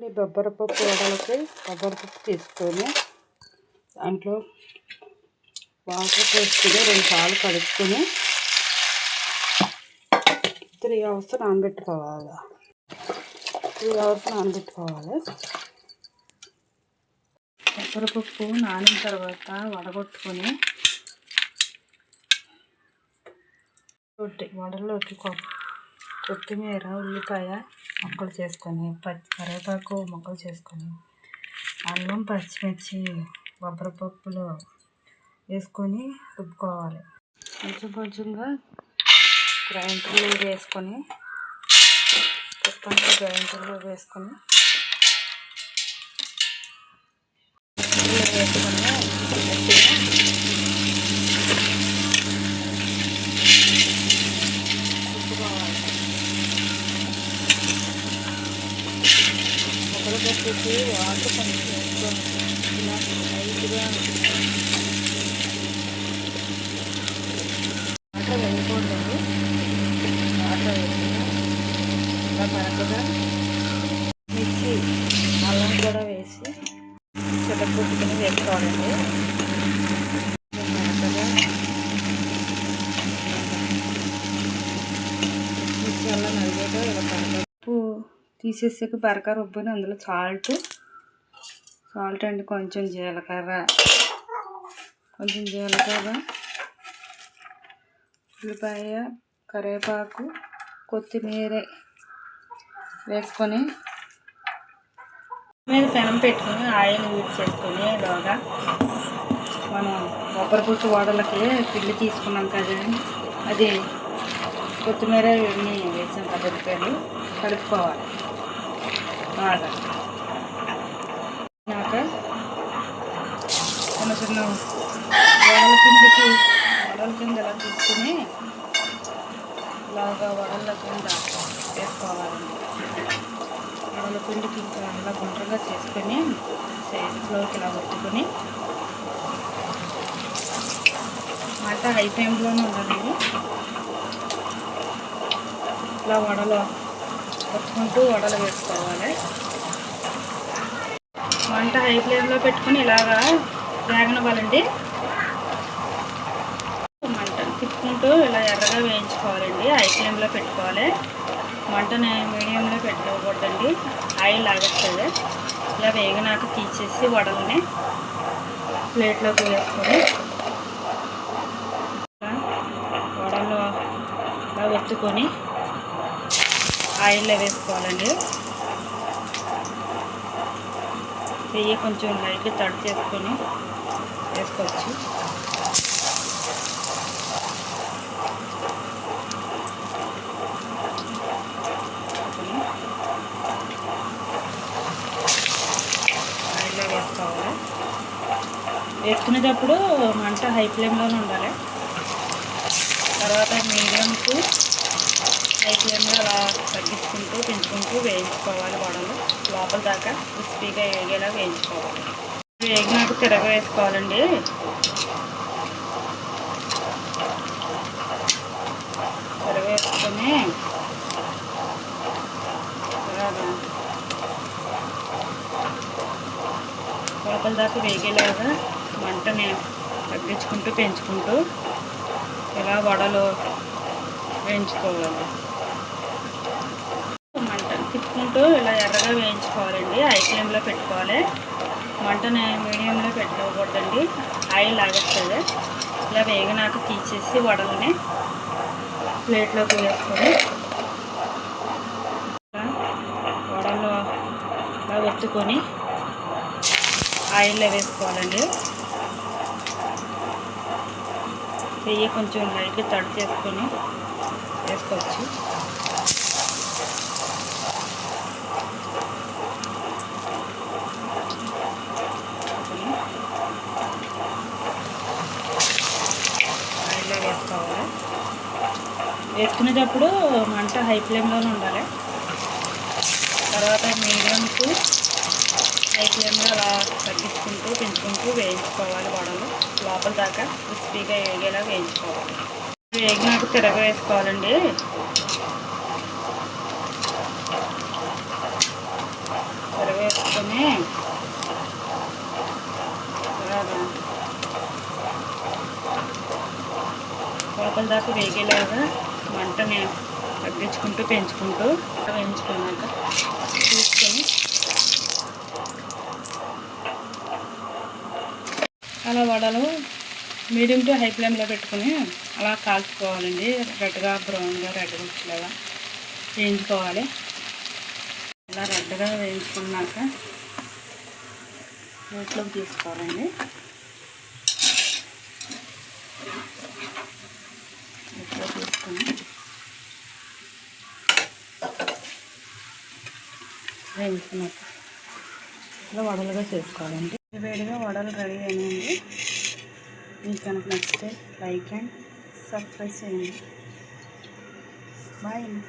ఈ బొబ్బరపప్పు వడలకి బొబ్బరపప్పు తీసుకొని దాంట్లో వాటర్ పోసుకొని 2 సార్లు కడుక్కొని 3 అవర్స్ నానబెట్టుకోవాలి. బొబ్బరపప్పు నానిన తర్వాత వడగొట్టుకొని వడల్లోకి కొత్తిమీర, ఉల్లిపాయ ముక్కలు చేసుకొని, కరివేపాకు ముక్కలు చేసుకొని, అల్లం, పచ్చిమిర్చి బొబ్బరపప్పులో వేసుకొని రుబ్బుకోవాలి. కొంచెంగా గ్రైండర్లో వేసుకొని బొబ్బరపప్పుకి వాటర్ కొంచెం వేసుకొని ఇలా లైట్గా వాటర్ వేయకూడదండి. వాటర్ వేసుకుని ఇలా మరకగా మిర్చి, అల్లం కూడా వేసి చితక్కొట్టుకుని వేసుకోవాలండి. మరకగా మిర్చి, అల్లం నలిగాక ఇలా ఉప్పు తీసేసాక బరక రుబ్బుని అందులో సాల్ట్ అండి, కొంచెం జీలకర్ర, ఉల్లిపాయ, కరివేపాకు, కొత్తిమీర వేసుకొని మీద పెనం పెట్టుకొని ఆయిల్ యూజ్ చేసుకొని ఇలాగా మనం బొబ్బరపప్పు వడలకి పిండి తీసుకున్నాం కదండి, అది కొత్తిమీర ఇవన్నీ వేసాం కదిలిపాయలు కలుపుకోవాలి. బాగా నాక చిన్న వడల కింద ఇలా తీసుకుని ఇలాగా వడల కింద వేసుకోవాలండి. వడల పిండికి ఇంకా అలా గుండ్రగా చేసుకొని సైడ్లోకి ఇలా ఒత్తుకొని మంట హై ఫ్లేమ్లోనే ఉండాలండి. ఇలా వడలు కొట్టుకుంటూ వడలు వేసుకోవాలి. మంట హై ఫ్లేమ్లో పెట్టుకుని ఇలాగా వేగనివ్వాలండి. మంట తిప్పుకుంటూ ఇలా ఎర్రగా వేయించుకోవాలండి. హై ఫ్లేమ్లో పెట్టుకోవాలి. మంటని మీడియంలో పెట్టుకోకూడదండి, ఆయిల్ లాగేస్తుంది. ఇలా వేగినాక తీసేసి వడలని ప్లేట్లోకి వేసుకొని వడలు ఇలా ఒత్తుకొని ఆయిల్లో వేసుకోవాలండి. నెయ్యి కొంచెం లైట్గా తడి చేసుకొని వేసుకోవచ్చు. ఆయిల్లో వేసుకోవాలి. వేసుకునేటప్పుడు మంట హై ఫ్లేమ్లోనే ఉండాలి. తర్వాత మీడియం టు హై ఫ్లేమ్లో అలా తగ్గించుకుంటూ పెంచుకుంటూ వేయించుకోవాలి. వడలు లోపల దాకా క్రిస్పీగా వేగేలా వేయించుకోవాలి. వేగినాక తిరగ వేసుకోవాలండి. తిరగవేసుకొని లోపల దాకా వేగేలాగా మంటని తగ్గించుకుంటూ పెంచుకుంటూ ఇలా వడలు వేయించుకోవాలి. మంట తిప్పుకుంటూ ఇలా ఎర్రగా వేయించుకోవాలండి. హై ఫ్లేమ్లో పెట్టుకోవాలి. మంటని మీడియంలో పెట్టుకోకూడదండి, ఆయిల్ లాగేస్తుంది. ఇలా వేగినాక తీసేసి వడలని ప్లేట్లోకి వేసుకొని వడలు ఇలా ఒత్తుకొని ఆయిల్లో వేసుకోవాలండి. నెయ్యి కొంచెం లైట్గా తడి చేసుకొని వేసుకోవచ్చు. ఆయిల్లో వేసుకోవాలి. వేసుకునేటప్పుడు మంట హై ఫ్లేమ్లోనే ఉండాలి. తర్వాత మీడియం టు హై ఫ్లేమ్లో అలా తగ్గించుకుంటూ పెంచుకుంటూ వేయించుకోవాలి. వడలు లోపల దాకా క్రిస్పీగా వేగేలా వేయించుకోవాలి. వేగినాక తిరగ వేసుకోవాలండి. తిరగ వేసుకొని లోపల దాకా వేగేలాగా మంటని తగ్గించుకుంటూ పెంచుకుంటూ వేయించుకున్నాక తీసుకొని అలా వడలు మీడియం టు హై ఫ్లేమ్లో పెట్టుకుని అలా కాల్చుకోవాలండి. రెడ్గా బ్రౌన్గా రెడ్గా వచ్చేలాగా వేయించుకోవాలి. ఇలా రెడ్గా వేయించుకున్నాక ప్లేట్లోకి తీసుకోవాలండి. ప్లేట్లో తీసుకొని వేయించుకున్నాక ఇలా వడలుగా చేసుకోవాలండి. వేడిగా వడలు రెడీ అయినాయండి. మీకు కనుక నచ్చితే లైక్ అండ్ సబ్స్క్రైబ్ చేయండి. బాయ్ అండి.